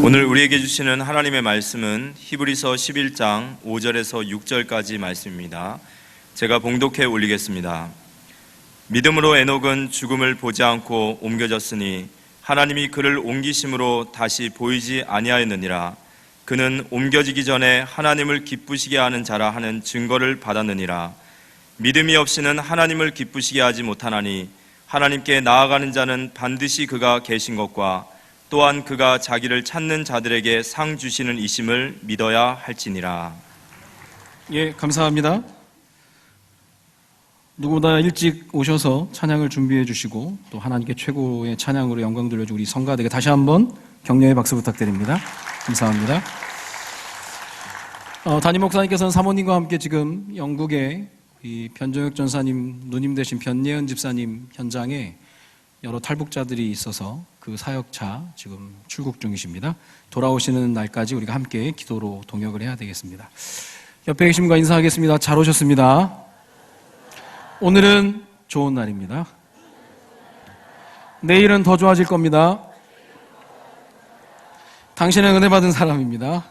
오늘 우리에게 주시는 하나님의 말씀은 히브리서 11장 5절에서 6절까지 말씀입니다. 제가 봉독해 올리겠습니다. 믿음으로 에녹은 죽음을 보지 않고 옮겨졌으니 하나님이 그를 옮기심으로 다시 보이지 아니하였느니라. 그는 옮겨지기 전에 하나님을 기쁘시게 하는 자라 하는 증거를 받았느니라. 믿음이 없이는 하나님을 기쁘시게 하지 못하나니 하나님께 나아가는 자는 반드시 그가 계신 것과 또한 그가 자기를 찾는 자들에게 상 주시는 이심을 믿어야 할지니라. 예, 감사합니다. 누구보다 일찍 오셔서 찬양을 준비해 주시고 또 하나님께 최고의 찬양으로 영광 돌려주고 우리 성가대에게 다시 한번 격려의 박수 부탁드립니다. 감사합니다. 담임 목사님께서는 사모님과 함께 지금 영국의 이 변종혁 전사님 누님 되신 변예은 집사님 현장에 여러 탈북자들이 있어서 그 사역차 지금 출국 중이십니다. 돌아오시는 날까지 우리가 함께 기도로 동역을 해야 되겠습니다. 옆에 계신 분과 인사하겠습니다. 잘 오셨습니다. 오늘은 좋은 날입니다. 내일은 더 좋아질 겁니다. 당신은 은혜 받은 사람입니다.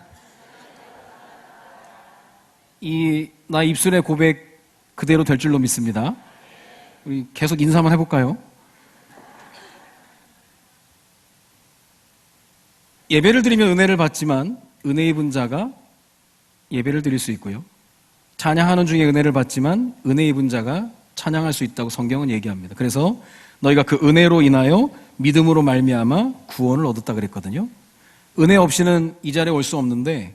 나 입술의 고백 그대로 될 줄로 믿습니다. 우리 계속 인사 한번 해볼까요? 예배를 드리면 은혜를 받지만 은혜 입은 자가 예배를 드릴 수 있고요. 찬양하는 중에 은혜를 받지만 은혜 입은 자가 찬양할 수 있다고 성경은 얘기합니다. 그래서 너희가 그 은혜로 인하여 믿음으로 말미암아 구원을 얻었다 그랬거든요. 은혜 없이는 이 자리에 올 수 없는데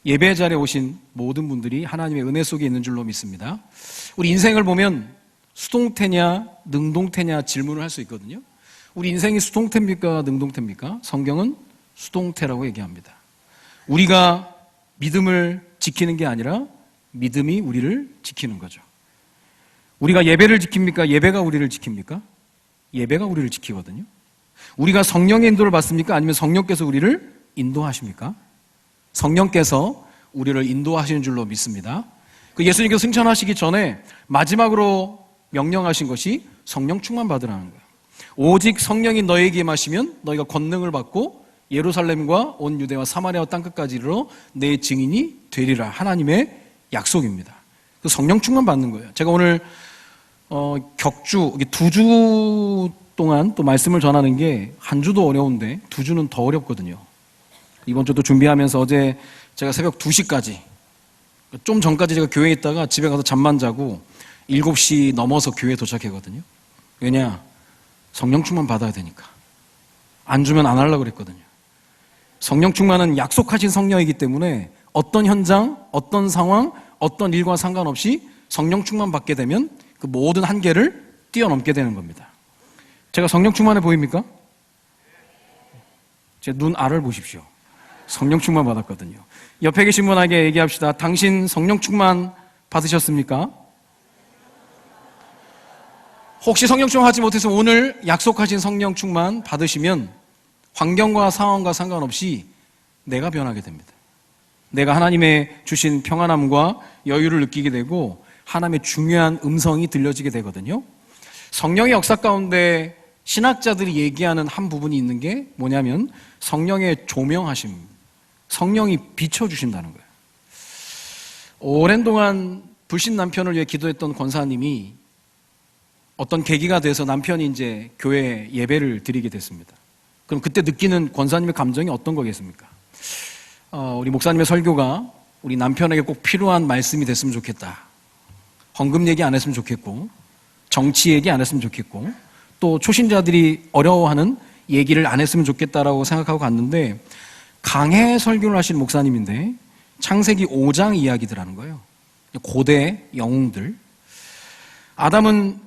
예배 자리에 오신 모든 분들이 하나님의 은혜 속에 있는 줄로 믿습니다. 우리 인생을 보면 수동태냐 능동태냐 질문을 할 수 있거든요. 우리 인생이 수동태입니까 능동태입니까? 성경은 수동태라고 얘기합니다. 우리가 믿음을 지키는 게 아니라 믿음이 우리를 지키는 거죠. 우리가 예배를 지킵니까? 예배가 우리를 지킵니까? 예배가 우리를 지키거든요. 우리가 성령의 인도를 받습니까? 아니면 성령께서 우리를 인도하십니까? 성령께서 우리를 인도하시는 줄로 믿습니다. 그 예수님께서 승천하시기 전에 마지막으로 명령하신 것이 성령 충만 받으라는 거예요. 오직 성령이 너에게 임하시면 너희가 권능을 받고 예루살렘과 온 유대와 사마리아와 땅끝까지 이르러 내 증인이 되리라. 하나님의 약속입니다. 그 성령 충만 받는 거예요. 제가 오늘 격주 2주 동안 또 말씀을 전하는 게 한 주도 어려운데 2주는 더 어렵거든요. 이번 주도 준비하면서 어제 제가 새벽 2시까지 좀 전까지 제가 교회에 있다가 집에 가서 잠만 자고 7시 넘어서 교회에 도착했거든요. 왜냐? 성령 충만 받아야 되니까. 안 주면 안 하려고 그랬거든요. 성령 충만은 약속하신 성령이기 때문에 어떤 현장, 어떤 상황, 어떤 일과 상관없이 성령 충만 받게 되면 그 모든 한계를 뛰어넘게 되는 겁니다. 제가 성령 충만해 보입니까? 제 눈 알을 보십시오. 성령 충만 받았거든요. 옆에 계신 분에게 얘기합시다. 당신 성령 충만 받으셨습니까? 혹시 성령 충만 하지 못해서 오늘 약속하신 성령 충만 받으시면 환경과 상황과 상관없이 내가 변하게 됩니다. 내가 하나님의 주신 평안함과 여유를 느끼게 되고 하나님의 중요한 음성이 들려지게 되거든요. 성령의 역사 가운데 신학자들이 얘기하는 한 부분이 있는 게 뭐냐면 성령의 조명하심, 성령이 비춰주신다는 거예요. 오랜 동안 불신 남편을 위해 기도했던 권사님이 어떤 계기가 돼서 남편이 이제 교회 예배를 드리게 됐습니다. 그럼 그때 느끼는 권사님의 감정이 어떤 거겠습니까? 우리 목사님의 설교가 우리 남편에게 꼭 필요한 말씀이 됐으면 좋겠다. 헌금 얘기 안 했으면 좋겠고 정치 얘기 안 했으면 좋겠고 또 초신자들이 어려워하는 얘기를 안 했으면 좋겠다라고 생각하고 갔는데 강해 설교를 하시는 목사님인데 창세기 5장 이야기들 하는 거예요. 고대 영웅들. 아담은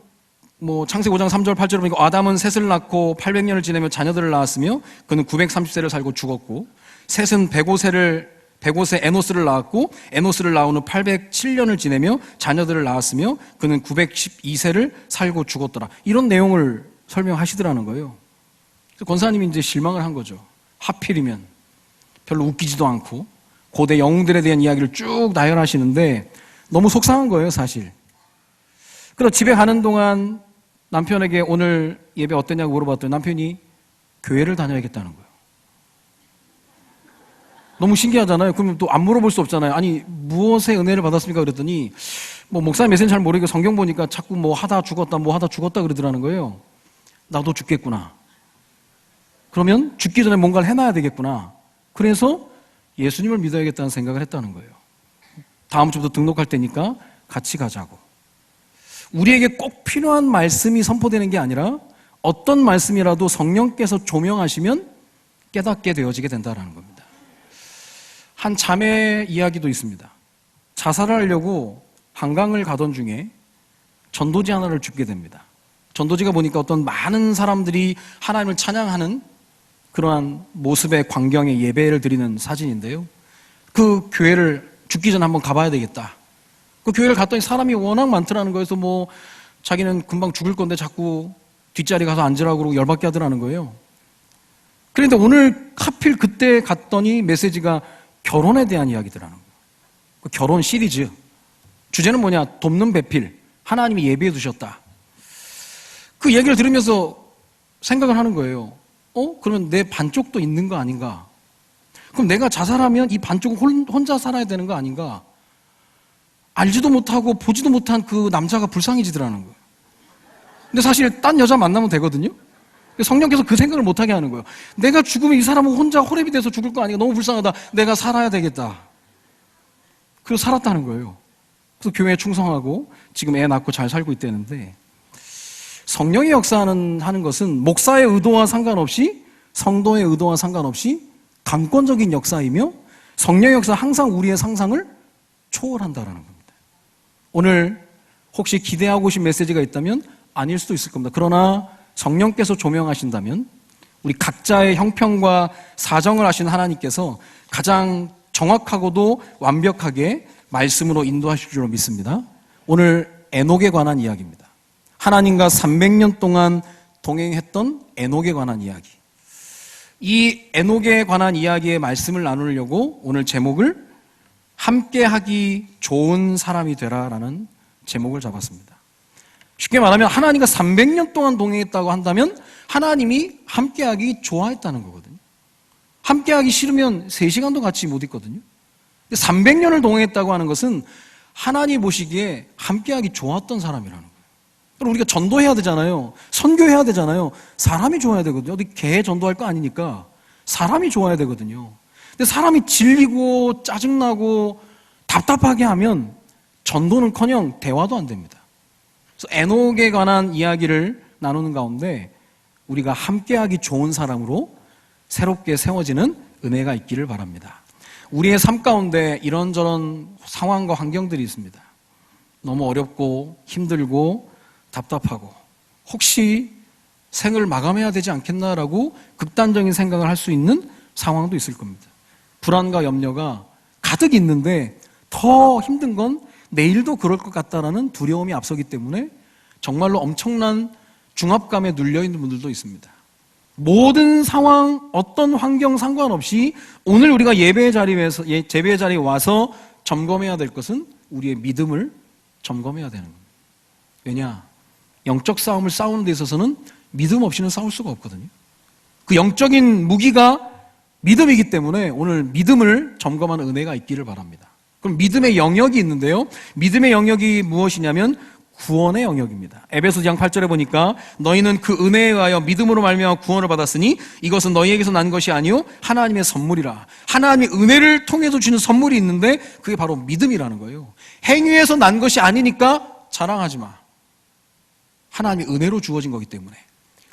창세기 5장 3절 8절 보니까 아담은 셋을 낳고 800년을 지내며 자녀들을 낳았으며 그는 930세를 살고 죽었고 셋은 105세 에노스를 낳았고 에노스를 낳은 후 807년을 지내며 자녀들을 낳았으며 그는 912세를 살고 죽었더라. 이런 내용을 설명하시더라는 거예요. 그래서 권사님이 이제 실망을 한 거죠. 하필이면 별로 웃기지도 않고 고대 영웅들에 대한 이야기를 쭉 나열하시는데 너무 속상한 거예요, 사실. 그래서 집에 가는 동안 남편에게 오늘 예배 어땠냐고 물어봤더니 남편이 교회를 다녀야겠다는 거예요. 너무 신기하잖아요. 그러면 또 안 물어볼 수 없잖아요. 아니, 무엇의 은혜를 받았습니까? 그랬더니, 목사님 메시지는 잘 모르니까 성경 보니까 자꾸 뭐 하다 죽었다 그러더라는 거예요. 나도 죽겠구나. 그러면 죽기 전에 뭔가를 해놔야 되겠구나. 그래서 예수님을 믿어야겠다는 생각을 했다는 거예요. 다음 주부터 등록할 때니까 같이 가자고. 우리에게 꼭 필요한 말씀이 선포되는 게 아니라 어떤 말씀이라도 성령께서 조명하시면 깨닫게 되어지게 된다는 겁니다. 한 자매 이야기도 있습니다. 자살을 하려고 한강을 가던 중에 전도지 하나를 줍게 됩니다. 전도지가 보니까 어떤 많은 사람들이 하나님을 찬양하는 그러한 모습의 광경에 예배를 드리는 사진인데요. 그 교회를 죽기 전에 한번 가봐야 되겠다. 그 교회를 갔더니 사람이 워낙 많더라는 거여서 자기는 금방 죽을 건데 자꾸 뒷자리 가서 앉으라고 그러고 열받게 하더라는 거예요. 그런데 오늘 하필 그때 갔더니 메시지가 결혼에 대한 이야기더라는 거예요. 그 결혼 시리즈. 주제는 뭐냐? 돕는 배필. 하나님이 예비해 두셨다. 그 얘기를 들으면서 생각을 하는 거예요. 그러면 내 반쪽도 있는 거 아닌가? 그럼 내가 자살하면 이 반쪽은 혼자 살아야 되는 거 아닌가? 알지도 못하고 보지도 못한 그 남자가 불쌍해지더라는 거예요. 근데 사실 딴 여자 만나면 되거든요. 성령께서 그 생각을 못하게 하는 거예요. 내가 죽으면 이 사람은 혼자 호랩이 돼서 죽을 거 아닌가? 너무 불쌍하다. 내가 살아야 되겠다. 그래서 살았다는 거예요. 그래서 교회에 충성하고 지금 애 낳고 잘 살고 있다는데, 성령의 역사하는 것은 목사의 의도와 상관없이, 성도의 의도와 상관없이 강권적인 역사이며, 성령의 역사는 항상 우리의 상상을 초월한다는 겁니다. 오늘 혹시 기대하고 계신 메시지가 있다면 아닐 수도 있을 겁니다. 그러나 성령께서 조명하신다면 우리 각자의 형편과 사정을 아신 하나님께서 가장 정확하고도 완벽하게 말씀으로 인도하실 줄로 믿습니다. 오늘 에녹에 관한 이야기입니다. 하나님과 300년 동안 동행했던 에녹에 관한 이야기. 이 에녹에 관한 이야기의 말씀을 나누려고 오늘 제목을 함께하기 좋은 사람이 되라라는 제목을 잡았습니다. 쉽게 말하면 하나님과 300년 동안 동행했다고 한다면 하나님이 함께하기 좋아했다는 거거든요. 함께하기 싫으면 3시간도 같이 못 있거든요. 300년을 동행했다고 하는 것은 하나님 보시기에 함께하기 좋았던 사람이라는 거예요. 그럼 우리가 전도해야 되잖아요. 선교해야 되잖아요. 사람이 좋아야 되거든요. 어디 개 전도할 거 아니니까 사람이 좋아야 되거든요. 근데 사람이 질리고 짜증나고 답답하게 하면 전도는커녕 대화도 안 됩니다. 그래서 에녹에 관한 이야기를 나누는 가운데 우리가 함께하기 좋은 사람으로 새롭게 세워지는 은혜가 있기를 바랍니다. 우리의 삶 가운데 이런저런 상황과 환경들이 있습니다. 너무 어렵고 힘들고 답답하고 혹시 생을 마감해야 되지 않겠나라고 극단적인 생각을 할 수 있는 상황도 있을 겁니다. 불안과 염려가 가득 있는데 더 힘든 건 내일도 그럴 것 같다라는 두려움이 앞서기 때문에 정말로 엄청난 중압감에 눌려있는 분들도 있습니다. 모든 상황, 어떤 환경 상관없이 오늘 우리가 예배의 자리에 와서 점검해야 될 것은 우리의 믿음을 점검해야 되는 겁니다. 왜냐? 영적 싸움을 싸우는 데 있어서는 믿음 없이는 싸울 수가 없거든요. 그 영적인 무기가 믿음이기 때문에 오늘 믿음을 점검하는 은혜가 있기를 바랍니다. 그럼 믿음의 영역이 있는데요. 믿음의 영역이 무엇이냐면 구원의 영역입니다. 에베소서 2장 8절에 보니까 너희는 그 은혜에 의하여 믿음으로 말미암아 구원을 받았으니 이것은 너희에게서 난 것이 아니요 하나님의 선물이라. 하나님의 은혜를 통해서 주는 선물이 있는데 그게 바로 믿음이라는 거예요. 행위에서 난 것이 아니니까 자랑하지 마. 하나님의 은혜로 주어진 거기 때문에.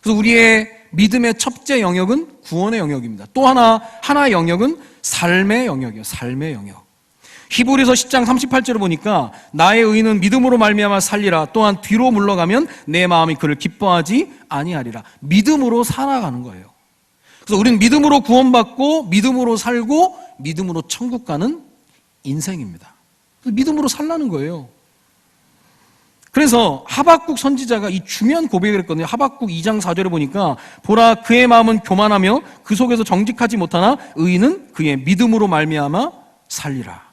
그래서 우리의 믿음의 첫째 영역은 구원의 영역입니다. 또 하나의 영역은 삶의 영역이에요. 삶의 영역. 히브리서 10장 38절을 보니까 나의 의는 믿음으로 말미암아 살리라. 또한 뒤로 물러가면 내 마음이 그를 기뻐하지 아니하리라. 믿음으로 살아가는 거예요. 그래서 우리는 믿음으로 구원받고 믿음으로 살고 믿음으로 천국 가는 인생입니다. 믿음으로 살라는 거예요. 그래서 하박국 선지자가 이 중요한 고백을 했거든요. 하박국 2장 4절에 보니까 보라 그의 마음은 교만하며 그 속에서 정직하지 못하나 의인은 그의 믿음으로 말미암아 살리라.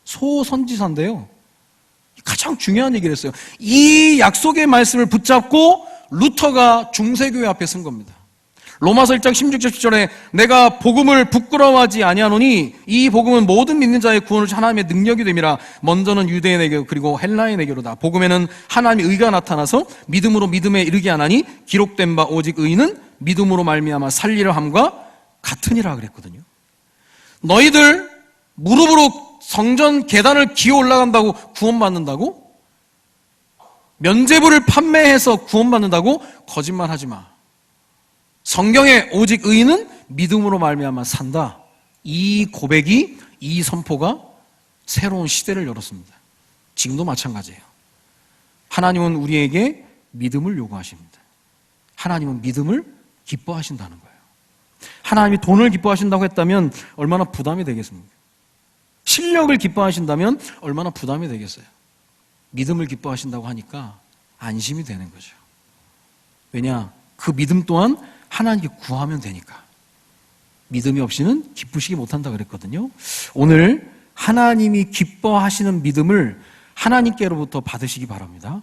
소선지자인데요. 가장 중요한 얘기를 했어요. 이 약속의 말씀을 붙잡고 루터가 중세교회 앞에 선 겁니다. 로마서 1장 16절 17절에 내가 복음을 부끄러워하지 아니하노니 이 복음은 모든 믿는 자의 구원을 하나님의 능력이 됨이라. 먼저는 유대인에게 그리고 헬라인에게로다. 복음에는 하나님의 의가 나타나서 믿음으로 믿음에 이르게 하나니 기록된 바 오직 의인은 믿음으로 말미암아 살리려 함과 같으니라 그랬거든요. 너희들 무릎으로 성전 계단을 기어 올라간다고 구원받는다고? 면죄부를 판매해서 구원받는다고? 거짓말하지 마. 성경에 오직 의인은 믿음으로 말미암아 산다. 이 고백이, 이 선포가 새로운 시대를 열었습니다. 지금도 마찬가지예요. 하나님은 우리에게 믿음을 요구하십니다. 하나님은 믿음을 기뻐하신다는 거예요. 하나님이 돈을 기뻐하신다고 했다면 얼마나 부담이 되겠습니까? 실력을 기뻐하신다면 얼마나 부담이 되겠어요? 믿음을 기뻐하신다고 하니까 안심이 되는 거죠. 왜냐? 그 믿음 또한 하나님께 구하면 되니까. 믿음이 없이는 기쁘시기 못한다 그랬거든요. 오늘 하나님이 기뻐하시는 믿음을 하나님께로부터 받으시기 바랍니다.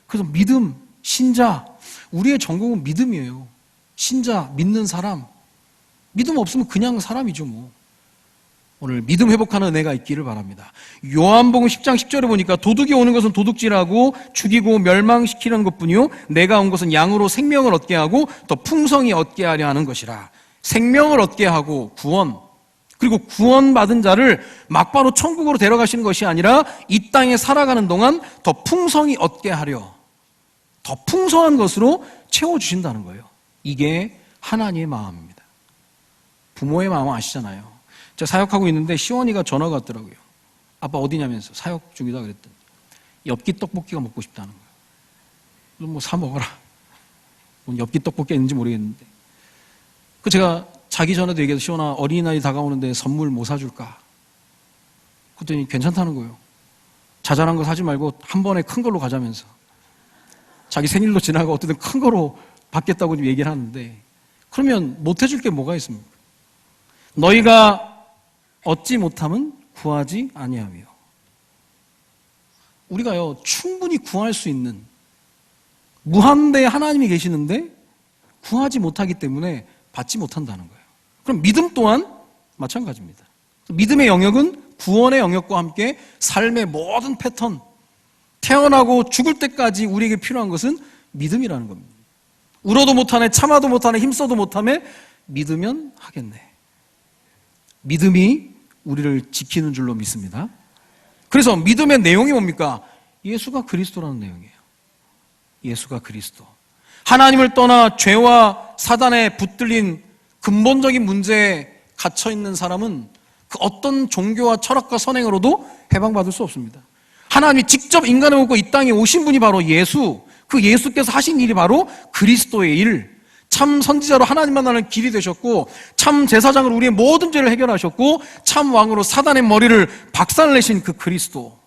그래서 믿음, 신자, 우리의 전공은 믿음이에요. 신자, 믿는 사람. 믿음 없으면 그냥 사람이죠 뭐. 오늘 믿음 회복하는 은혜가 있기를 바랍니다. 요한복음 10장 10절에 보니까 도둑이 오는 것은 도둑질하고 죽이고 멸망시키는 것뿐이요 내가 온 것은 양으로 생명을 얻게 하고 더 풍성히 얻게 하려 하는 것이라. 생명을 얻게 하고 구원, 그리고 구원받은 자를 막바로 천국으로 데려가시는 것이 아니라 이 땅에 살아가는 동안 더 풍성히 얻게 하려, 더 풍성한 것으로 채워주신다는 거예요. 이게 하나님의 마음입니다. 부모의 마음 아시잖아요. 제가 사역하고 있는데 시원이가 전화가 왔더라고요. 아빠 어디냐면서 사역 중이다 그랬더니 엽기 떡볶이가 먹고 싶다는 거예요. 그럼 뭐 사 먹어라. 뭔 엽기 떡볶이 있는지 모르겠는데. 그 제가 자기 전에도 얘기해서 시원아 어린이날이 다가오는데 선물 뭐 사줄까? 그랬더니 괜찮다는 거예요. 자잘한 거 사지 말고 한 번에 큰 걸로 가자면서. 자기 생일도 지나고 어쨌든 큰 거로 받겠다고 지금 얘기를 하는데 그러면 못 해줄 게 뭐가 있습니까? 너희가 얻지 못함은 구하지 아니하며. 우리가요 충분히 구할 수 있는 무한대의 하나님이 계시는데 구하지 못하기 때문에 받지 못한다는 거예요. 그럼 믿음 또한 마찬가지입니다. 믿음의 영역은 구원의 영역과 함께 삶의 모든 패턴, 태어나고 죽을 때까지 우리에게 필요한 것은 믿음이라는 겁니다. 울어도 못하네, 참아도 못하네, 힘써도 못하네, 믿으면 하겠네. 믿음이 우리를 지키는 줄로 믿습니다. 그래서 믿음의 내용이 뭡니까? 예수가 그리스도라는 내용이에요. 예수가 그리스도. 하나님을 떠나 죄와 사단에 붙들린 근본적인 문제에 갇혀있는 사람은 그 어떤 종교와 철학과 선행으로도 해방받을 수 없습니다. 하나님이 직접 인간을 먹고 이 땅에 오신 분이 바로 예수, 그 예수께서 하신 일이 바로 그리스도의 일, 참 선지자로 하나님 만나는 길이 되셨고 참 제사장으로 우리의 모든 죄를 해결하셨고 참 왕으로 사단의 머리를 박살내신 그 그리스도,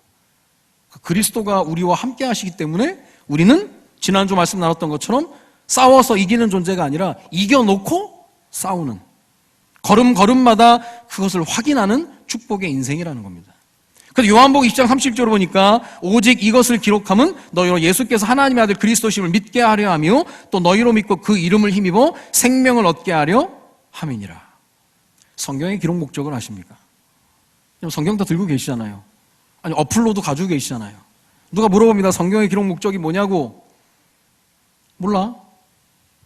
그 그리스도가 우리와 함께 하시기 때문에 우리는 지난주 말씀 나눴던 것처럼 싸워서 이기는 존재가 아니라 이겨놓고 싸우는, 걸음걸음마다 그것을 확인하는 축복의 인생이라는 겁니다. 그래서 요한복음 20장 30절을 보니까 오직 이것을 기록함은 너희로 예수께서 하나님의 아들 그리스도심을 믿게 하려 하며 또 너희로 믿고 그 이름을 힘입어 생명을 얻게 하려 함이니라. 성경의 기록 목적을 아십니까? 성경 다 들고 계시잖아요. 아니 어플로도 가지고 계시잖아요. 누가 물어봅니다. 성경의 기록 목적이 뭐냐고. 몰라.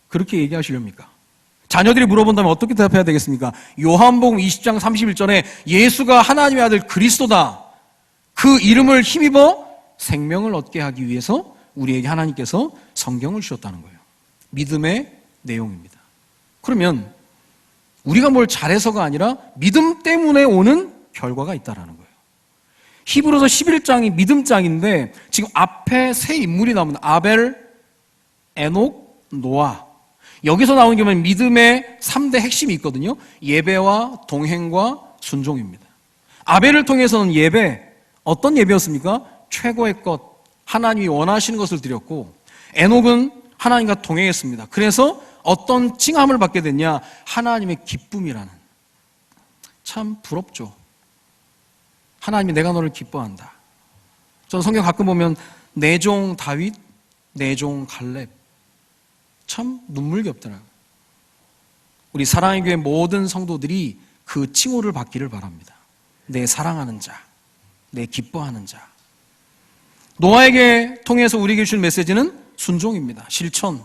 그렇게 얘기하시렵니까? 자녀들이 물어본다면 어떻게 대답해야 되겠습니까? 요한복음 20장 31절에 예수가 하나님의 아들 그리스도다. 그 이름을 힘입어 생명을 얻게 하기 위해서 우리에게 하나님께서 성경을 주셨다는 거예요. 믿음의 내용입니다. 그러면 우리가 뭘 잘해서가 아니라 믿음 때문에 오는 결과가 있다는 거예요. 히브리서 11장이 믿음장인데 지금 앞에 세 인물이 나옵니다. 아벨, 에녹, 노아. 여기서 나오는 게 뭐냐면 믿음의 3대 핵심이 있거든요. 예배와 동행과 순종입니다. 아벨을 통해서는 예배, 어떤 예배였습니까? 최고의 것, 하나님이 원하시는 것을 드렸고, 에녹은 하나님과 동행했습니다. 그래서 어떤 칭함을 받게 됐냐? 하나님의 기쁨이라는. 참 부럽죠. 하나님이 내가 너를 기뻐한다. 저는 성경 가끔 보면 내 종 다윗, 내 종 갈렙. 참 눈물겹더라고요. 우리 사랑의 교회 모든 성도들이 그 칭호를 받기를 바랍니다. 내 사랑하는 자, 내 기뻐하는 자. 노아에게 통해서 우리에게 주신 메시지는 순종입니다. 실천.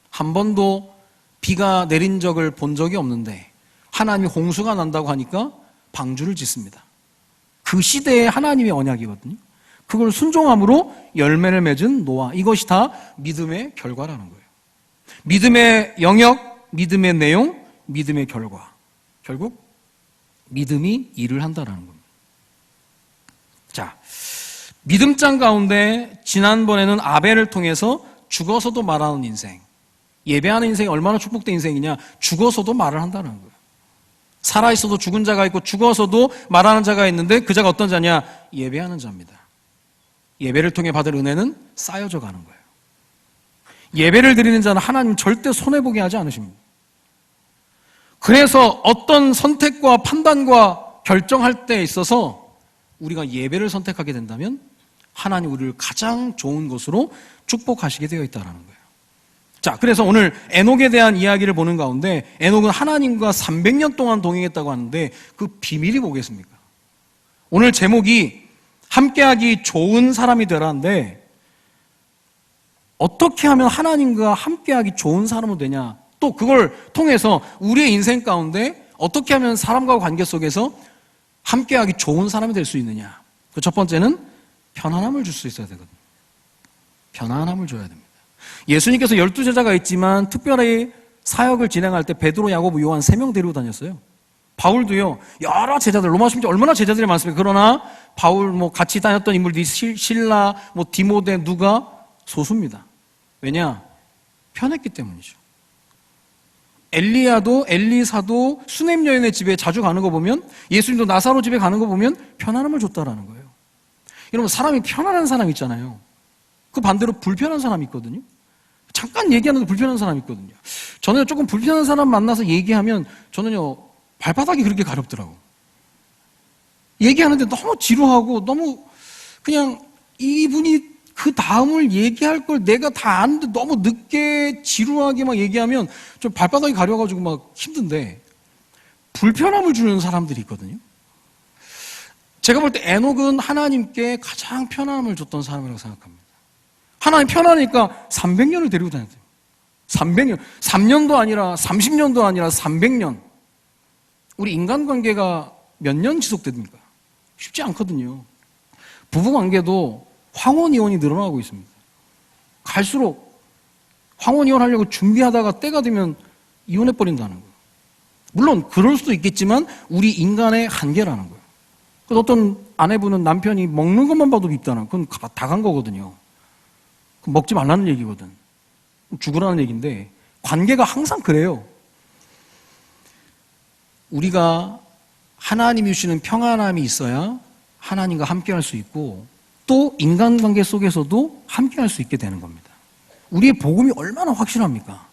한 번도 비가 내린 적을 본 적이 없는데 하나님이 홍수가 난다고 하니까 방주를 짓습니다. 그 시대의 하나님의 언약이거든요. 그걸 순종함으로 열매를 맺은 노아. 이것이 다 믿음의 결과라는 거예요. 믿음의 영역, 믿음의 내용, 믿음의 결과. 결국 믿음이 일을 한다는 겁니다. 자, 믿음장 가운데 지난번에는 아벨을 통해서 죽어서도 말하는 인생, 예배하는 인생이 얼마나 축복된 인생이냐. 죽어서도 말을 한다는 거예요. 살아있어도 죽은 자가 있고 죽어서도 말하는 자가 있는데 그 자가 어떤 자냐? 예배하는 자입니다. 예배를 통해 받을 은혜는 쌓여져 가는 거예요. 예배를 드리는 자는 하나님 절대 손해보게 하지 않으십니다. 그래서 어떤 선택과 판단과 결정할 때 있어서 우리가 예배를 선택하게 된다면 하나님 우리를 가장 좋은 것으로 축복하시게 되어 있다는 거예요. 자, 그래서 오늘 에녹에 대한 이야기를 보는 가운데 에녹은 하나님과 300년 동안 동행했다고 하는데 그 비밀이 뭐겠습니까? 오늘 제목이 함께하기 좋은 사람이 되라는데 어떻게 하면 하나님과 함께하기 좋은 사람으로 되냐? 또 그걸 통해서 우리의 인생 가운데 어떻게 하면 사람과 관계 속에서 함께하기 좋은 사람이 될 수 있느냐? 그 첫 번째는 편안함을 줄 수 있어야 되거든요. 편안함을 줘야 됩니다. 예수님께서 12제자가 있지만 특별히 사역을 진행할 때 베드로, 야고보, 요한 3명 데리고 다녔어요. 바울도요, 여러 제자들, 로마 심지어 얼마나 제자들이 많습니까? 그러나 바울 같이 다녔던 인물들이 실라, 디모데, 누가 소수입니다. 왜냐? 편했기 때문이죠. 엘리야도 엘리사도 수넴 여인의 집에 자주 가는 거 보면, 예수님도 나사로 집에 가는 거 보면 편안함을 줬다라는 거예요. 여러분, 사람이 편안한 사람 있잖아요. 그 반대로 불편한 사람이 있거든요. 잠깐 얘기하는데 불편한 사람이 있거든요. 저는 조금 불편한 사람 만나서 얘기하면 저는요 발바닥이 그렇게 가렵더라고. 얘기하는데 너무 지루하고 너무 그냥 이분이 그 다음을 얘기할 걸 내가 다 아는데 너무 늦게 지루하게 막 얘기하면 좀 발바닥이 가려가지고 막 힘든데 불편함을 주는 사람들이 있거든요. 제가 볼 때 에녹은 하나님께 가장 편안함을 줬던 사람이라고 생각합니다. 하나님 편하니까 300년을 데리고 다녔어요. 300년. 3년도 아니라 30년도 아니라 300년. 우리 인간관계가 몇 년 지속됩니까? 쉽지 않거든요. 부부관계도 황혼이혼이 늘어나고 있습니다. 갈수록 황혼이혼 하려고 준비하다가 때가 되면 이혼해버린다는 거예요. 물론 그럴 수도 있겠지만 우리 인간의 한계라는 거예요. 그래서 어떤 아내분은 남편이 먹는 것만 봐도 밉다는, 그건 다 간 거거든요. 먹지 말라는 얘기거든. 죽으라는 얘기인데 관계가 항상 그래요. 우리가 하나님이 주시는 평안함이 있어야 하나님과 함께할 수 있고 또 인간관계 속에서도 함께할 수 있게 되는 겁니다. 우리의 복음이 얼마나 확실합니까?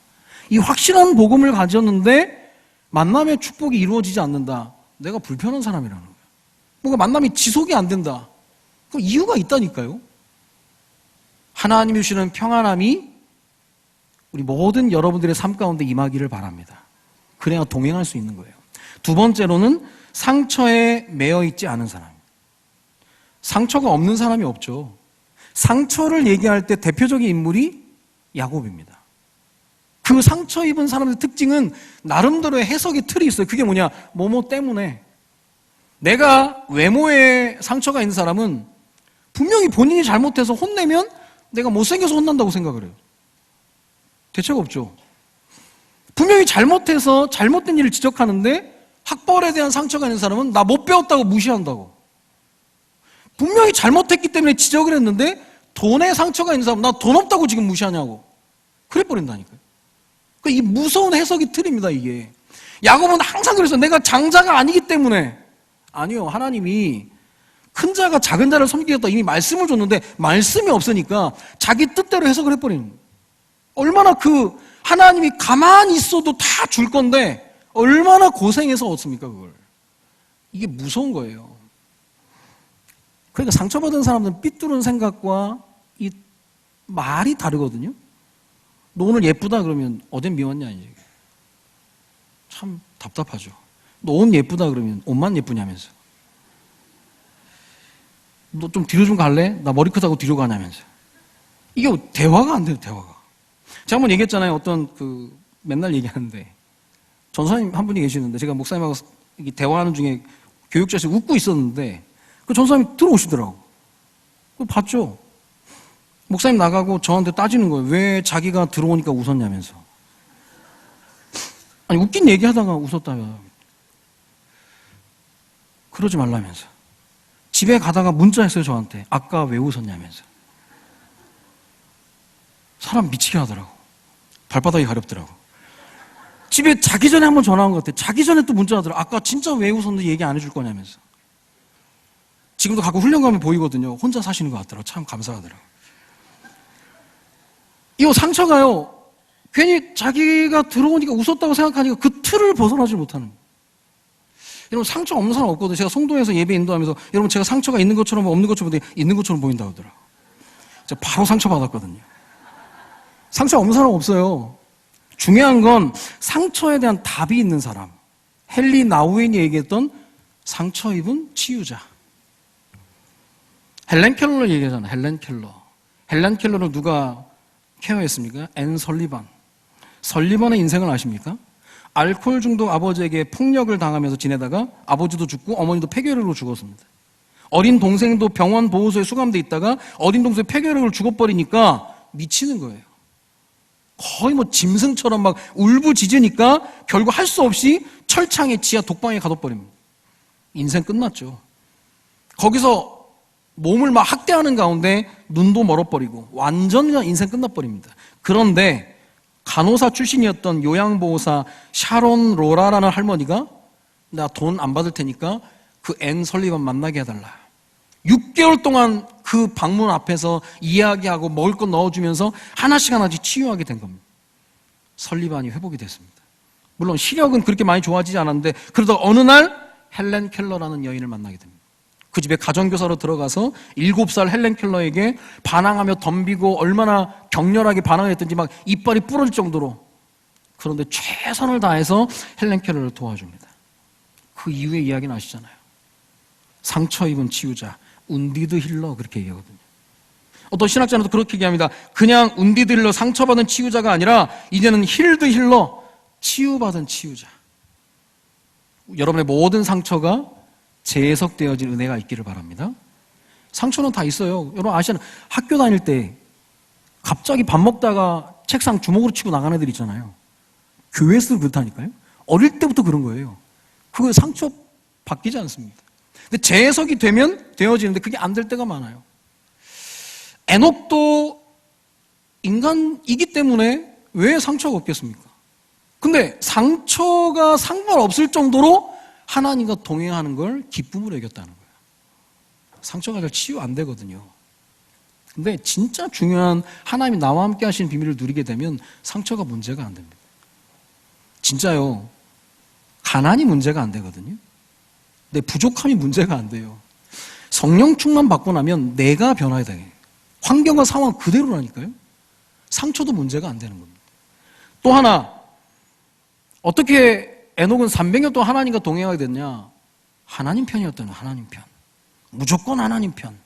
이 확실한 복음을 가졌는데 만남의 축복이 이루어지지 않는다. 내가 불편한 사람이라는 거예요. 뭔가 만남이 지속이 안 된다. 그 이유가 있다니까요. 하나님이 주시는 평안함이 우리 모든 여러분들의 삶 가운데 임하기를 바랍니다. 그래야 동행할 수 있는 거예요. 두 번째로는 상처에 매여 있지 않은 사람. 상처가 없는 사람이 없죠. 상처를 얘기할 때 대표적인 인물이 야곱입니다. 그 상처 입은 사람의 특징은 나름대로의 해석의 틀이 있어요. 그게 뭐냐? 뭐뭐 때문에. 내가 외모에 상처가 있는 사람은 분명히 본인이 잘못해서 혼내면 내가 못생겨서 혼난다고 생각을 해요. 대책 없죠. 분명히 잘못해서 잘못된 일을 지적하는데 학벌에 대한 상처가 있는 사람은 나 못 배웠다고 무시한다고. 분명히 잘못했기 때문에 지적을 했는데 돈에 상처가 있는 사람은 나 돈 없다고 지금 무시하냐고. 그래 버린다니까요. 이 무서운 해석이 틀입니다, 이게. 야곱은 항상 그래서 내가 장자가 아니기 때문에. 아니요, 하나님이 큰 자가 작은 자를 섬기겠다 이미 말씀을 줬는데 말씀이 없으니까 자기 뜻대로 해석을 해버리는 거예요. 얼마나 하나님이 가만히 있어도 다 줄 건데 얼마나 고생해서 얻습니까, 그걸. 이게 무서운 거예요. 그러니까 상처받은 사람들은 삐뚤은 생각과 이 말이 다르거든요. 너 오늘 예쁘다 그러면 어딜 미웠냐 이제. 참 답답하죠. 너 옷 예쁘다 그러면 옷만 예쁘냐면서. 너 좀 뒤로 좀 갈래? 나 머리 크다고 뒤로 가냐면서. 이게 대화가 안 돼요, 대화가. 제가 한번 얘기했잖아요. 어떤 맨날 얘기하는데 전사님 한 분이 계시는데 제가 목사님하고 대화하는 중에 교육자에서 웃고 있었는데 그 전사님이 들어오시더라고. 그거 봤죠? 목사님 나가고 저한테 따지는 거예요. 왜 자기가 들어오니까 웃었냐면서. 아니 웃긴 얘기하다가 웃었다가 그러지 말라면서. 집에 가다가 문자했어요 저한테. 아까 왜 웃었냐면서. 사람 미치게 하더라고. 발바닥이 가렵더라고. 집에 자기 전에 한번 전화한 것 같아. 자기 전에 또 문자 하더라고. 아까 진짜 왜 웃었는지 얘기 안 해줄 거냐면서. 지금도 가끔 훈련 가면 보이거든요. 혼자 사시는 것 같더라고. 참 감사하더라고. 이거 상처가요. 괜히 자기가 들어오니까 웃었다고 생각하니까 그 틀을 벗어나지 못하는 거예요. 여러분 상처 없는 사람 없거든요. 제가 송도에서 예배 인도하면서 여러분 제가 상처가 있는 것처럼 없는 것처럼 보는데 있는 것처럼 보인다고 하더라고요. 제가 바로 상처 받았거든요. 상처 없는 사람 없어요. 중요한 건 상처에 대한 답이 있는 사람. 헨리 나우인이 얘기했던 상처 입은 치유자. 헬렌 켈러 얘기하잖아요. 헬렌 켈러. 헬렌 켈러를 누가 케어했습니까? 앤 설리반. 설리반의 인생을 아십니까? 알코올 중독 아버지에게 폭력을 당하면서 지내다가 아버지도 죽고 어머니도 폐결핵으로 죽었습니다. 어린 동생도 병원 보호소에 수감돼 있다가 어린 동생 폐결핵으로 죽어버리니까 미치는 거예요. 거의 뭐 짐승처럼 막 울부짖으니까 결국 할 수 없이 철창에 지하 독방에 가둬버립니다. 인생 끝났죠. 거기서 몸을 막 학대하는 가운데 눈도 멀어버리고 완전 그냥 인생 끝나버립니다. 그런데 간호사 출신이었던 요양보호사 샤론 로라라는 할머니가 나 돈 안 받을 테니까 그 앤 설리반 만나게 해달라. 6개월 동안 그 방문 앞에서 이야기하고 먹을 것 넣어주면서 하나씩 치유하게 된 겁니다. 설리반이 회복이 됐습니다. 물론 시력은 그렇게 많이 좋아지지 않았는데 그러다가 어느 날 헬렌 켈러라는 여인을 만나게 됩니다. 그 집에 가정교사로 들어가서 7살 헬렌 켈러에게 반항하며 덤비고 얼마나 격렬하게 반항을 했던지 막 이빨이 부러질 정도로. 그런데 최선을 다해서 헬렌 켈러를 도와줍니다. 그 이후의 이야기는 아시잖아요. 상처 입은 치유자, 운디드 힐러 그렇게 얘기하거든요. 어떤 신학자는 그렇게 얘기합니다. 그냥 운디드 힐러, 상처받은 치유자가 아니라 이제는 힐드 힐러, 치유받은 치유자. 여러분의 모든 상처가 재해석되어진 은혜가 있기를 바랍니다. 상처는 다 있어요. 여러분 아시잖아요. 학교 다닐 때 갑자기 밥 먹다가 책상 주먹으로 치고 나가는 애들 있잖아요. 교회에서도 그렇다니까요. 어릴 때부터 그런 거예요. 그거 상처 바뀌지 않습니다. 근데 재해석이 되어지는데 그게 안 될 때가 많아요. 에녹도 인간이기 때문에 왜 상처가 없겠습니까? 근데 상처가 상관없을 정도로 하나님과 동행하는 걸 기쁨으로 여겼다는 거예요. 상처가 잘 치유 안 되거든요. 근데 진짜 중요한 하나님이 나와 함께 하시는 비밀을 누리게 되면 상처가 문제가 안 됩니다. 진짜요. 가난이 문제가 안 되거든요. 내 부족함이 문제가 안 돼요. 성령 충만 받고 나면 내가 변화해야 돼. 환경과 상황 그대로라니까요. 상처도 문제가 안 되는 겁니다. 또 하나, 어떻게 에녹은 300년 동안 하나님과 동행하게 됐냐? 하나님 편이었다는 하나님 편. 무조건 하나님 편.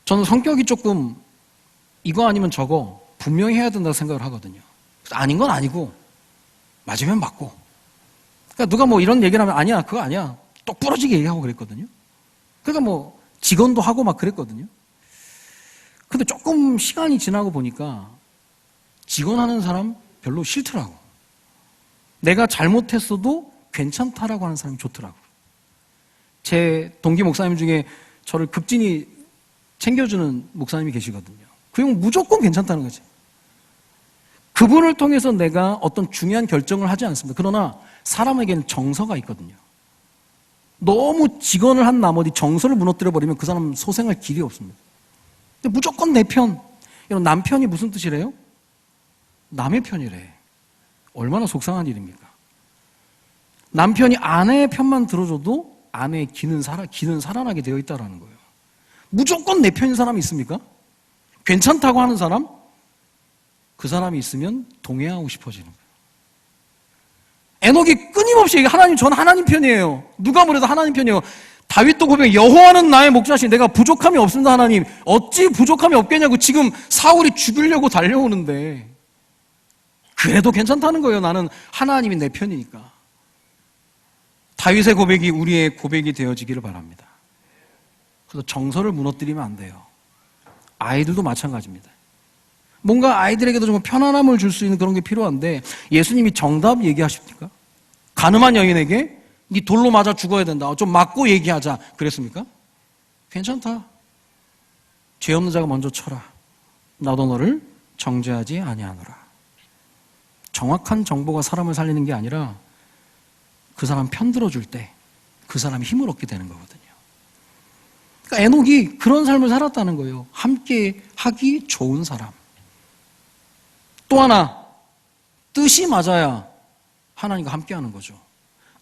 저는 성격이 조금 이거 아니면 저거 분명히 해야 된다고 생각을 하거든요. 아닌 건 아니고 맞으면 맞고. 그러니까 누가 뭐 이런 얘기를 하면 아니야 그거 아니야 똑부러지게 얘기하고 그랬거든요. 그러니까 뭐 직원도 하고 막 그랬거든요. 근데 조금 시간이 지나고 보니까 직원 하는 사람 별로 싫더라고. 내가 잘못했어도 괜찮다라고 하는 사람이 좋더라고. 제 동기 목사님 중에 저를 극진히 챙겨주는 목사님이 계시거든요. 그 형 무조건 괜찮다는 거지. 그분을 통해서 내가 어떤 중요한 결정을 하지 않습니다. 그러나 사람에게는 정서가 있거든요. 너무 직언을 한 나머지 정서를 무너뜨려버리면 그 사람은 소생할 길이 없습니다. 근데 무조건 내 편. 여러분 남편이 무슨 뜻이래요? 남의 편이래. 얼마나 속상한 일입니까? 남편이 아내의 편만 들어줘도 아내의 기는 살아나게 되어 있다는 거예요. 무조건 내 편인 사람이 있습니까? 괜찮다고 하는 사람? 그 사람이 있으면 동행하고 싶어지는 거예요. 에녹이 끊임없이 하나님, 저는 하나님 편이에요. 누가 뭐래도 하나님 편이에요. 다윗도 고백, 여호와는 나의 목자시니 내가 부족함이 없습니다. 하나님, 어찌 부족함이 없겠냐고. 지금 사울이 죽이려고 달려오는데 그래도 괜찮다는 거예요. 나는 하나님이 내 편이니까. 다윗의 고백이 우리의 고백이 되어지기를 바랍니다. 그래서 정서를 무너뜨리면 안 돼요. 아이들도 마찬가지입니다. 뭔가 아이들에게도 좀 편안함을 줄 수 있는 그런 게 필요한데, 예수님이 정답 얘기하십니까? 가늠한 여인에게 네 돌로 맞아 죽어야 된다, 좀 맞고 얘기하자 그랬습니까? 괜찮다, 죄 없는 자가 먼저 쳐라, 나도 너를 정죄하지 아니하노라. 정확한 정보가 사람을 살리는 게 아니라 그 사람 편 들어줄 때 그 사람이 힘을 얻게 되는 거거든요. 그러니까 에녹이 그런 삶을 살았다는 거예요. 함께 하기 좋은 사람. 또 하나, 뜻이 맞아야 하나님과 함께하는 거죠.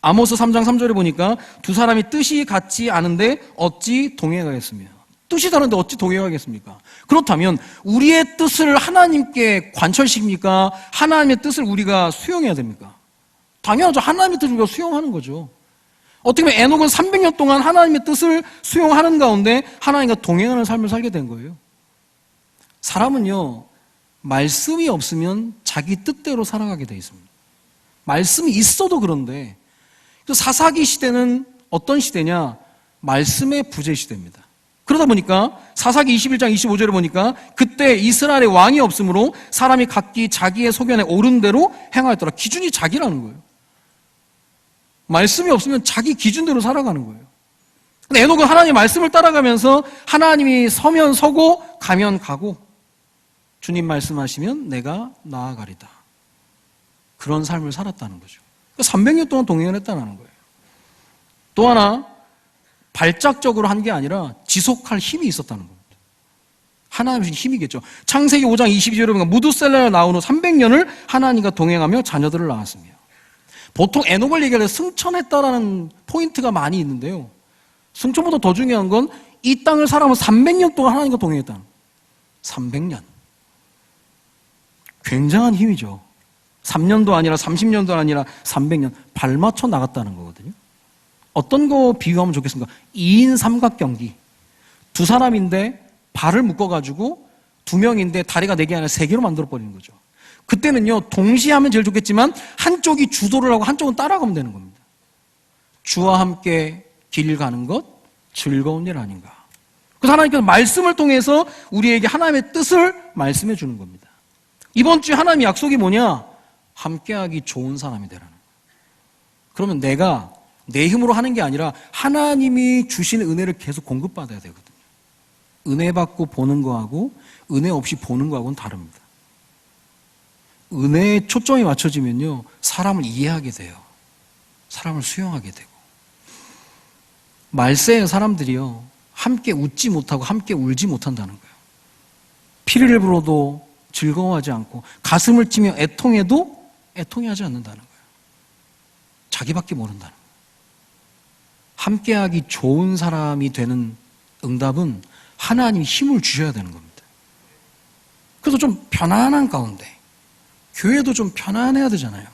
아모스 3장 3절에 보니까 두 사람이 뜻이 같지 않은데 어찌 동행하겠습니까? 뜻이 다른데 어찌 동행하겠습니까? 그렇다면 우리의 뜻을 하나님께 관철시킵니까? 하나님의 뜻을 우리가 수용해야 됩니까? 당연하죠. 하나님의 뜻을 우리가 수용하는 거죠. 어떻게 보면 에녹은 300년 동안 하나님의 뜻을 수용하는 가운데 하나님과 동행하는 삶을 살게 된 거예요. 사람은요, 말씀이 없으면 자기 뜻대로 살아가게 돼 있습니다. 말씀이 있어도 그런데, 사사기 시대는 어떤 시대냐? 말씀의 부재 시대입니다. 그러다 보니까 사사기 21장 25절에 보니까 그때 이스라엘의 왕이 없으므로 사람이 각기 자기의 소견에 옳은 대로 행하였더라. 기준이 자기라는 거예요. 말씀이 없으면 자기 기준대로 살아가는 거예요. 근데 에녹은 하나님의 말씀을 따라가면서 하나님이 서면 서고 가면 가고 주님 말씀하시면 내가 나아가리다, 그런 삶을 살았다는 거죠. 300년 동안 동행을 했다는 거예요. 또 하나, 발작적으로 한 게 아니라 지속할 힘이 있었다는 겁니다. 하나님의 힘이겠죠. 창세기 5장 22절에 보면 무두셀라에 나온 후 300년을 하나님과 동행하며 자녀들을 낳았으며, 보통 에녹을 얘기할 때 승천했다라는 포인트가 많이 있는데요, 승천보다 더 중요한 건 이 땅을 살아가면서 300년 동안 하나님과 동행했다는 거예요. 300년. 굉장한 힘이죠. 3년도 아니라 30년도 아니라 300년 발맞춰 나갔다는 거거든요. 어떤 거 비유하면 좋겠습니까? 2인 삼각경기. 두 사람인데 발을 묶어가지고 두 명인데 다리가 4개 아니라 3개로 만들어버리는 거죠. 그때는요, 동시에 하면 제일 좋겠지만 한쪽이 주도를 하고 한쪽은 따라가면 되는 겁니다. 주와 함께 길 가는 것 즐거운 일 아닌가. 그래서 하나님께서 말씀을 통해서 우리에게 하나님의 뜻을 말씀해 주는 겁니다. 이번 주에 하나님의 약속이 뭐냐? 함께하기 좋은 사람이 되라는 거예요. 그러면 내가 내 힘으로 하는 게 아니라 하나님이 주신 은혜를 계속 공급받아야 되거든요. 은혜 받고 보는 거하고 은혜 없이 보는 거하고는 다릅니다. 은혜에 초점이 맞춰지면요, 사람을 이해하게 돼요. 사람을 수용하게 되고. 말세의 사람들이요, 함께 웃지 못하고 함께 울지 못한다는 거예요. 피를 불어도 즐거워하지 않고 가슴을 찌며 애통해도 애통해하지 않는다는 거예요. 자기밖에 모른다는 거예요. 함께하기 좋은 사람이 되는 응답은 하나님이 힘을 주셔야 되는 겁니다. 그래서 좀 편안한 가운데, 교회도 좀 편안해야 되잖아요.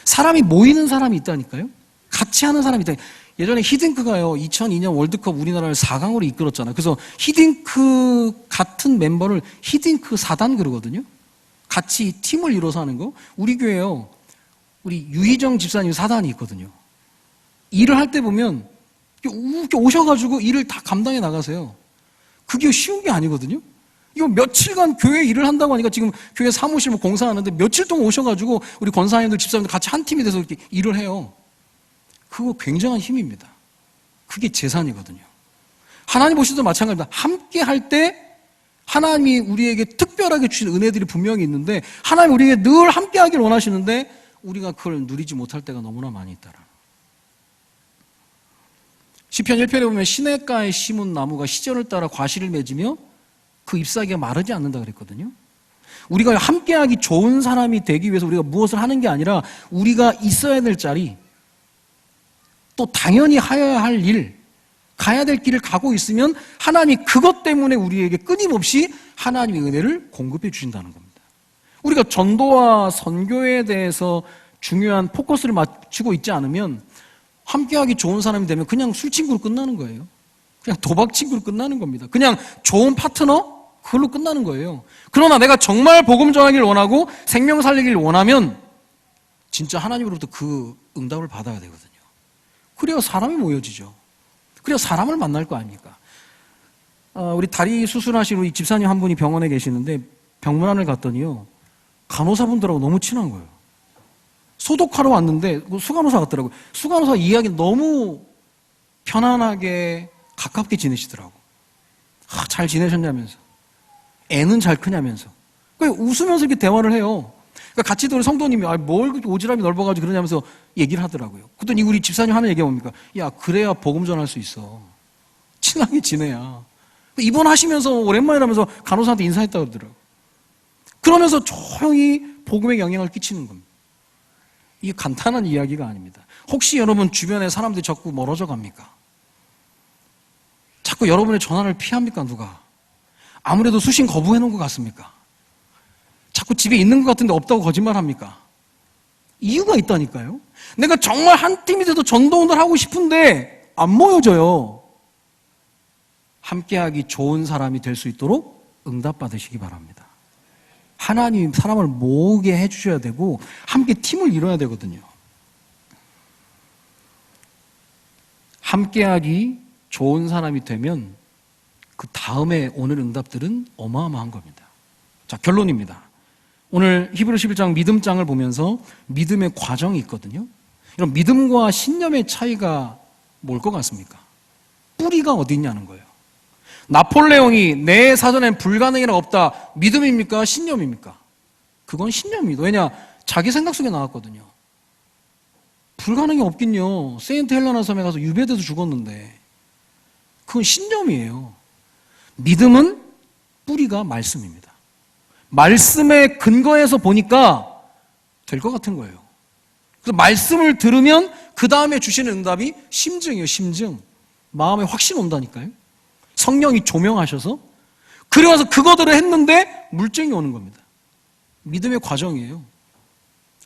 사람이 모이는 사람이 있다니까요. 같이 하는 사람이 있다. 예전에 히딩크가요, 2002년 월드컵 우리나라를 4강으로 이끌었잖아요. 그래서 히딩크 같은 멤버를 히딩크 4단 그러거든요. 같이 팀을 이뤄서 하는 거. 우리 교회요, 우리 유희정 집사님 4단이 있거든요. 일을 할 때 보면 이렇게 오셔가지고 일을 다 감당해 나가세요. 그게 쉬운 게 아니거든요. 이거 며칠간 교회 일을 한다고 하니까 지금 교회 사무실 뭐 공사하는데 며칠 동안 오셔가지고 우리 권사님들 집사님들 같이 한 팀이 돼서 이렇게 일을 해요. 그거 굉장한 힘입니다. 그게 재산이거든요. 하나님 보시도 마찬가지입니다. 함께 할 때 하나님이 우리에게 특별하게 주신 은혜들이 분명히 있는데, 하나님 우리에게 늘 함께 하기를 원하시는데 우리가 그걸 누리지 못할 때가 너무나 많이 있더라. 시편 1편에 보면 시냇가에 심은 나무가 시절을 따라 과실을 맺으며 그 잎사귀가 마르지 않는다 그랬거든요. 우리가 함께하기 좋은 사람이 되기 위해서 우리가 무엇을 하는 게 아니라 우리가 있어야 될 자리, 또 당연히 하여야 할 일, 가야 될 길을 가고 있으면 하나님이 그것 때문에 우리에게 끊임없이 하나님의 은혜를 공급해 주신다는 겁니다. 우리가 전도와 선교에 대해서 중요한 포커스를 맞추고 있지 않으면 함께하기 좋은 사람이 되면 그냥 술 친구로 끝나는 거예요. 그냥 도박 친구로 끝나는 겁니다. 그냥 좋은 파트너? 그걸로 끝나는 거예요. 그러나 내가 정말 복음 전하기를 원하고 생명 살리기를 원하면 진짜 하나님으로부터 그 응답을 받아야 되거든요. 그래야 사람이 모여지죠. 그래야 사람을 만날 거 아닙니까? 우리 다리 수술하신 우리 집사님 한 분이 병원에 계시는데 병문안을 갔더니요, 간호사분들하고 너무 친한 거예요. 소독하러 왔는데 수간호사 같더라고요. 수간호사 이야기 너무 편안하게 가깝게 지내시더라고. 잘 지내셨냐면서, 애는 잘 크냐면서, 웃으면서 이렇게 대화를 해요. 그러니까 같이 들은 성도님이 뭘 그렇게 오지랖이 넓어가지고 그러냐면서 얘기를 하더라고요. 그랬더니 우리 집사님 하는 얘기가 뭡니까? 야, 그래야 복음 전할 수 있어. 친하게 지내야. 입원하시면서 오랜만이라면서 간호사한테 인사했다고 그러더라고요. 그러면서 조용히 복음에 영향을 끼치는 겁니다. 이게 간단한 이야기가 아닙니다. 혹시 여러분 주변에 사람들이 자꾸 멀어져 갑니까? 자꾸 여러분의 전화를 피합니까, 누가? 아무래도 수신 거부해 놓은 것 같습니까? 자꾸 집에 있는 것 같은데 없다고 거짓말합니까? 이유가 있다니까요. 내가 정말 한 팀이 돼도 전도운동을 하고 싶은데 안 모여져요. 함께하기 좋은 사람이 될 수 있도록 응답받으시기 바랍니다. 하나님 사람을 모으게 해주셔야 되고 함께 팀을 이뤄야 되거든요. 함께하기 좋은 사람이 되면 그 다음에 오늘 응답들은 어마어마한 겁니다. 자, 결론입니다. 오늘 히브리 11장 믿음장을 보면서 믿음의 과정이 있거든요. 이런 믿음과 신념의 차이가 뭘 것 같습니까? 뿌리가 어디 있냐는 거예요. 나폴레옹이 내 사전엔 불가능이라 없다. 믿음입니까? 신념입니까? 그건 신념입니다. 왜냐? 자기 생각 속에 나왔거든요. 불가능이 없긴요. 세인트 헬레나 섬에 가서 유배돼서 죽었는데 그건 신념이에요. 믿음은 뿌리가 말씀입니다. 말씀의 근거에서 보니까 될 것 같은 거예요. 그래서 말씀을 들으면 그 다음에 주시는 응답이 심증이에요. 심증. 마음에 확신 온다니까요. 성령이 조명하셔서 그래서 그거대로 했는데 물증이 오는 겁니다. 믿음의 과정이에요.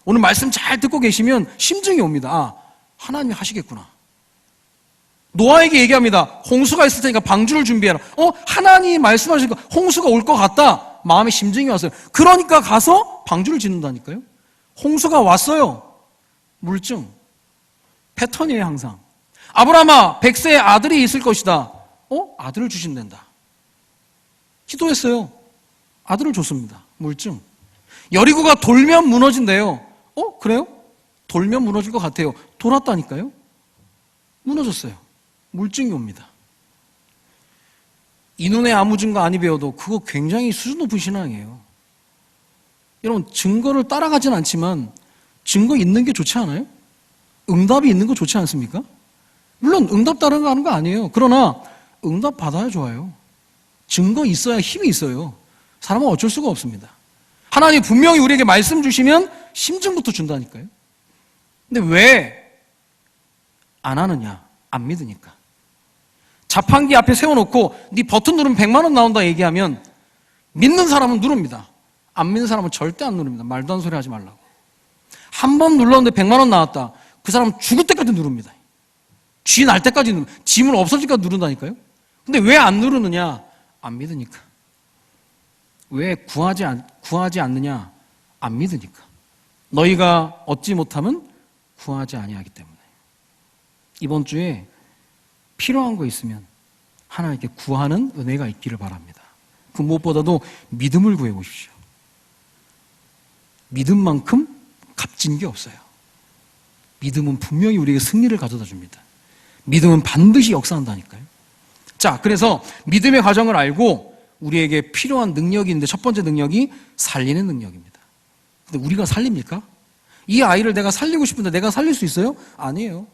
오늘 말씀 잘 듣고 계시면 심증이 옵니다. 하나님이 하시겠구나. 노아에게 얘기합니다. 홍수가 있을 테니까 방주를 준비해라. 하나님이 말씀하시니까 홍수가 올 것 같다. 마음에 심증이 왔어요. 그러니까 가서 방주를 짓는다니까요. 홍수가 왔어요. 물증. 패턴이에요, 항상. 아브라함아, 100세의 아들이 있을 것이다. 아들을 주신단다. 기도했어요. 아들을 줬습니다. 물증. 여리고가 돌면 무너진대요. 그래요? 돌면 무너질 것 같아요. 돌았다니까요. 무너졌어요. 물증이 옵니다. 이 눈에 아무 증거 아니 배워도 그거 굉장히 수준 높은 신앙이에요. 여러분, 증거를 따라가진 않지만 증거 있는 게 좋지 않아요? 응답이 있는 거 좋지 않습니까? 물론 응답 따라가는 거 아니에요. 그러나 응답 받아야 좋아요. 증거 있어야 힘이 있어요. 사람은 어쩔 수가 없습니다. 하나님 분명히 우리에게 말씀 주시면 심증부터 준다니까요. 근데 왜 안 하느냐? 안 믿으니까. 자판기 앞에 세워놓고 네 버튼 누르면 100만 원 나온다 얘기하면 믿는 사람은 누릅니다. 안 믿는 사람은 절대 안 누릅니다. 말도 안 소리 하지 말라고. 한 번 눌렀는데 100만 원 나왔다. 그 사람은 죽을 때까지 누릅니다. 쥐 날 때까지 누릅니다. 짐을 없어질 때까지 누른다니까요. 근데 왜 안 누르느냐? 안 믿으니까. 왜 구하지 않느냐? 안 믿으니까. 너희가 얻지 못하면 구하지 아니하기 때문에. 이번 주에 필요한 거 있으면 하나님께 구하는 은혜가 있기를 바랍니다. 그 무엇보다도 믿음을 구해 보십시오. 믿음만큼 값진 게 없어요. 믿음은 분명히 우리에게 승리를 가져다 줍니다. 믿음은 반드시 역사한다니까요. 자, 그래서 믿음의 과정을 알고 우리에게 필요한 능력이 있는데 첫 번째 능력이 살리는 능력입니다. 근데 우리가 살립니까? 이 아이를 내가 살리고 싶은데 내가 살릴 수 있어요? 아니에요.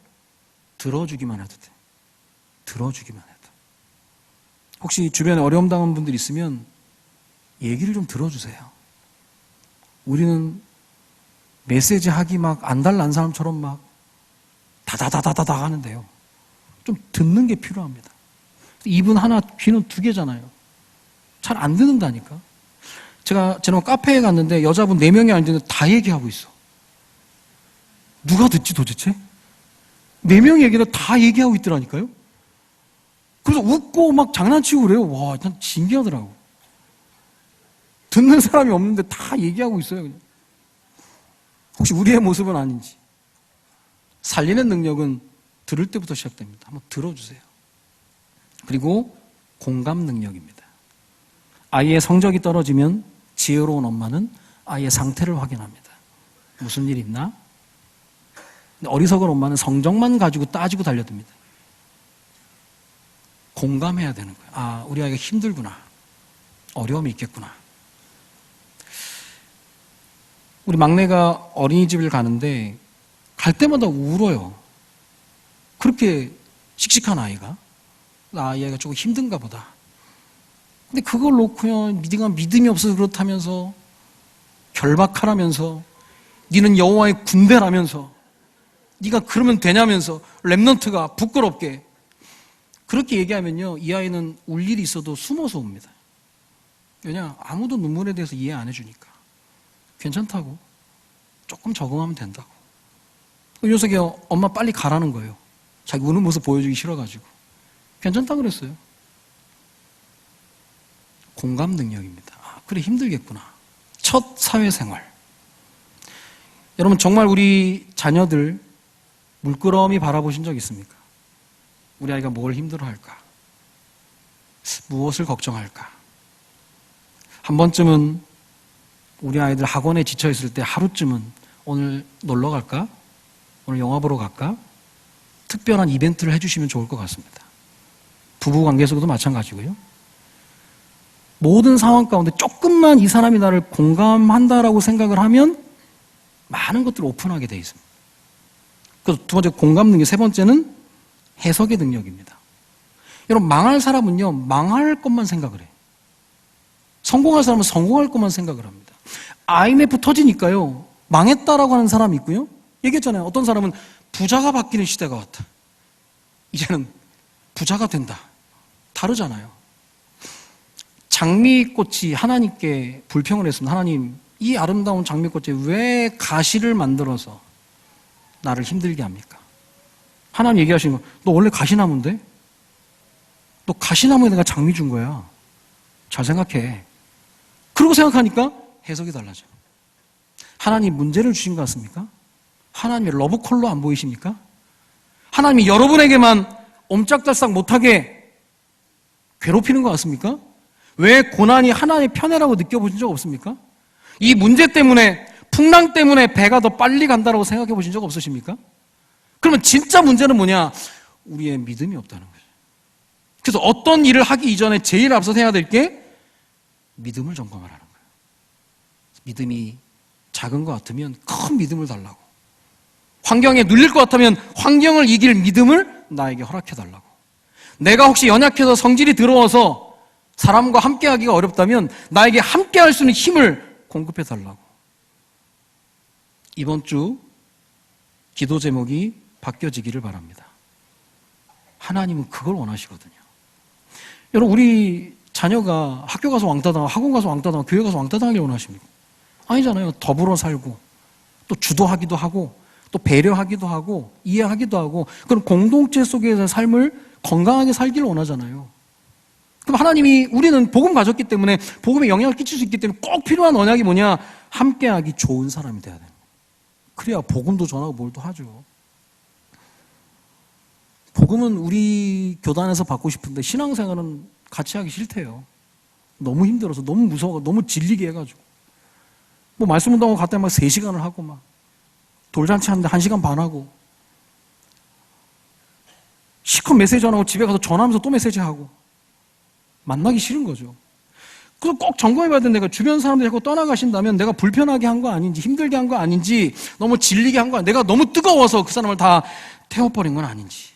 들어주기만 해도 돼. 들어주기만 해도. 혹시 주변에 어려움 당한 분들 있으면 얘기를 좀 들어주세요. 우리는 메시지 하기 막 안달난 사람처럼 막 다다다다다다 하는데요. 좀 듣는 게 필요합니다. 입은 하나, 귀는 두 개잖아요. 잘 안 듣는다니까. 제가 지난번 카페에 갔는데 여자분 4명이 앉았는데 다 얘기하고 있어. 누가 듣지 도대체? 4명의 얘기를 다 얘기하고 있더라니까요. 그래서 웃고 막 장난치고 그래요. 와, 난 신기하더라고. 듣는 사람이 없는데 다 얘기하고 있어요, 그냥. 혹시 우리의 모습은 아닌지. 살리는 능력은 들을 때부터 시작됩니다. 한번 들어주세요. 그리고 공감 능력입니다. 아이의 성적이 떨어지면 지혜로운 엄마는 아이의 상태를 확인합니다. 무슨 일 있나? 어리석은 엄마는 성적만 가지고 따지고 달려듭니다. 공감해야 되는 거예요. 아, 우리 아이가 힘들구나. 어려움이 있겠구나. 우리 막내가 어린이집을 가는데 갈 때마다 울어요. 그렇게 씩씩한 아이가. 이 아이가 조금 힘든가 보다. 근데 그걸 놓고요, 네가 믿음이 없어서 그렇다면서, 결박하라면서, 니는 여호와의 군대라면서, 네가 그러면 되냐면서, 랩넌트가 부끄럽게 그렇게 얘기하면요, 이 아이는 울 일이 있어도 숨어서 옵니다. 왜냐? 아무도 눈물에 대해서 이해 안 해주니까. 괜찮다고. 조금 적응하면 된다고. 이 녀석이 엄마 빨리 가라는 거예요. 자기 우는 모습 보여주기 싫어가지고. 괜찮다고 그랬어요. 공감 능력입니다. 아, 그래, 힘들겠구나. 첫 사회생활. 여러분, 정말 우리 자녀들 물끄러미 바라보신 적 있습니까? 우리 아이가 뭘 힘들어할까? 무엇을 걱정할까? 한 번쯤은 우리 아이들 학원에 지쳐있을 때 하루쯤은 오늘 놀러 갈까? 오늘 영화 보러 갈까? 특별한 이벤트를 해주시면 좋을 것 같습니다. 부부관계 속에도 마찬가지고요. 모든 상황 가운데 조금만 이 사람이 나를 공감한다라고 생각을 하면 많은 것들을 오픈하게 되어 있습니다. 그래서 두 번째 공감 능력, 세 번째는 해석의 능력입니다. 여러분, 망할 사람은요, 망할 것만 생각을 해요. 성공할 사람은 성공할 것만 생각을 합니다. IMF 터지니까요, 망했다라고 하는 사람이 있고요. 얘기했잖아요. 어떤 사람은 부자가 바뀌는 시대가 왔다. 이제는 부자가 된다. 다르잖아요. 장미꽃이 하나님께 불평을 했습니다. 하나님, 이 아름다운 장미꽃에 왜 가시를 만들어서 나를 힘들게 합니까? 하나님 얘기하시는 거, 너 원래 가시나무인데? 너 가시나무에 내가 장미 준 거야. 잘 생각해. 그러고 생각하니까 해석이 달라져. 하나님 문제를 주신 것 같습니까? 하나님의 러브콜로 안 보이십니까? 하나님이 여러분에게만 옴짝달싹 못하게 괴롭히는 것 같습니까? 왜 고난이 하나님의 편애라고 느껴보신 적 없습니까? 이 문제 때문에, 풍랑 때문에 배가 더 빨리 간다고 생각해 보신 적 없으십니까? 그러면 진짜 문제는 뭐냐? 우리의 믿음이 없다는 거죠. 그래서 어떤 일을 하기 이전에 제일 앞서서 해야 될 게 믿음을 점검하라는 거예요. 믿음이 작은 것 같으면 큰 믿음을 달라고. 환경에 눌릴 것 같으면 환경을 이길 믿음을 나에게 허락해 달라고. 내가 혹시 연약해서 성질이 더러워서 사람과 함께하기가 어렵다면 나에게 함께할 수 있는 힘을 공급해 달라고. 이번 주 기도 제목이 바뀌어지기를 바랍니다. 하나님은 그걸 원하시거든요. 여러분, 우리 자녀가 학교 가서 왕따 당하고 학원 가서 왕따 당하고 교회 가서 왕따 당하길 원하십니까? 아니잖아요. 더불어 살고 또 주도하기도 하고 또 배려하기도 하고 이해하기도 하고 그런 공동체 속에서의 삶을 건강하게 살기를 원하잖아요. 그럼 하나님이, 우리는 복음 가졌기 때문에 복음에 영향을 끼칠 수 있기 때문에 꼭 필요한 언약이 뭐냐? 함께하기 좋은 사람이 돼야 됩니다. 그래야 복음도 전하고 뭘도 하죠. 복음은 우리 교단에서 받고 싶은데 신앙생활은 같이 하기 싫대요. 너무 힘들어서, 너무 무서워, 너무 질리게 해가지고. 뭐 말씀 운동하고 갔다 막 3시간을 하고 막 돌잔치 하는데 1시간 반 하고 시컷 메시지 안 하고 집에 가서 전화하면서 또 메시지 하고 만나기 싫은 거죠. 그래서 꼭 점검해봐야 되는데, 내가 주변 사람들이 자꾸 떠나가신다면 내가 불편하게 한 거 아닌지, 힘들게 한 거 아닌지, 너무 질리게 한 거 아닌지, 내가 너무 뜨거워서 그 사람을 다 태워버린 건 아닌지.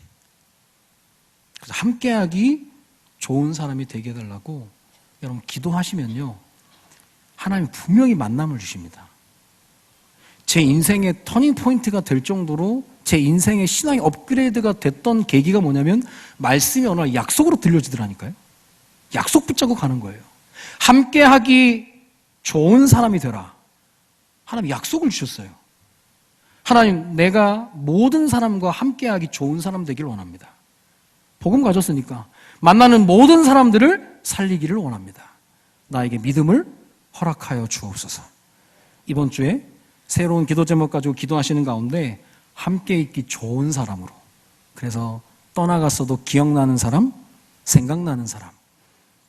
그래서 함께하기 좋은 사람이 되게 해달라고 여러분 기도하시면요, 하나님 분명히 만남을 주십니다. 제 인생의 터닝 포인트가 될 정도로 제 인생의 신앙의 업그레이드가 됐던 계기가 뭐냐면, 말씀이 어느 날 약속으로 들려지더라니까요. 약속 붙잡고 가는 거예요. 함께하기 좋은 사람이 되라. 하나님 약속을 주셨어요. 하나님, 내가 모든 사람과 함께하기 좋은 사람 되기를 원합니다. 복음 가졌으니까 만나는 모든 사람들을 살리기를 원합니다. 나에게 믿음을 허락하여 주옵소서. 이번 주에 새로운 기도 제목 가지고 기도하시는 가운데 함께 있기 좋은 사람으로, 그래서 떠나갔어도 기억나는 사람, 생각나는 사람,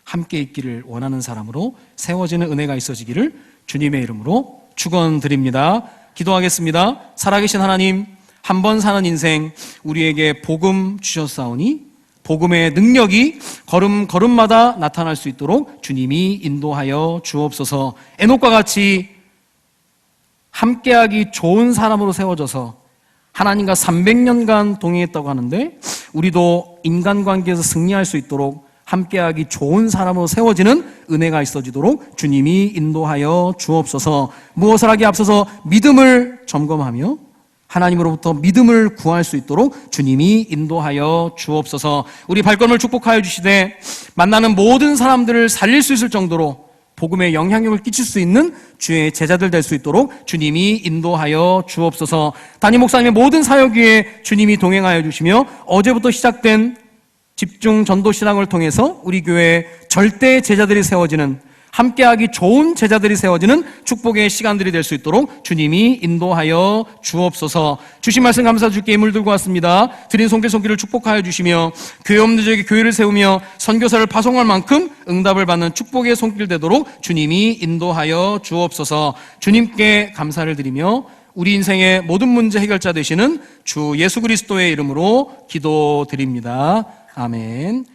함께 있기를 원하는 사람으로 세워지는 은혜가 있어지기를 주님의 이름으로 축원드립니다. 기도하겠습니다. 살아계신 하나님, 한 번 사는 인생 우리에게 복음 주셨사오니 복음의 능력이 걸음걸음마다 나타날 수 있도록 주님이 인도하여 주옵소서. 에녹과 같이 함께하기 좋은 사람으로 세워져서 하나님과 300년간 동행했다고 하는데 우리도 인간관계에서 승리할 수 있도록 함께하기 좋은 사람으로 세워지는 은혜가 있어지도록 주님이 인도하여 주옵소서. 무엇을 하기에 앞서서 믿음을 점검하며 하나님으로부터 믿음을 구할 수 있도록 주님이 인도하여 주옵소서. 우리 발걸음을 축복하여 주시되 만나는 모든 사람들을 살릴 수 있을 정도로 복음의 영향력을 끼칠 수 있는 주의 제자들 될 수 있도록 주님이 인도하여 주옵소서. 담임 목사님의 모든 사역 위에 주님이 동행하여 주시며 어제부터 시작된 집중 전도 신앙을 통해서 우리 교회에 절대 제자들이 세워지는, 함께하기 좋은 제자들이 세워지는 축복의 시간들이 될 수 있도록 주님이 인도하여 주옵소서. 주신 말씀 감사 주께 힘을 들고 왔습니다. 드린 손길을 축복하여 주시며 교회 없는 자에게 교회를 세우며 선교사를 파송할 만큼 응답을 받는 축복의 손길 되도록 주님이 인도하여 주옵소서. 주님께 감사를 드리며 우리 인생의 모든 문제 해결자 되시는 주 예수 그리스도의 이름으로 기도드립니다. 아멘.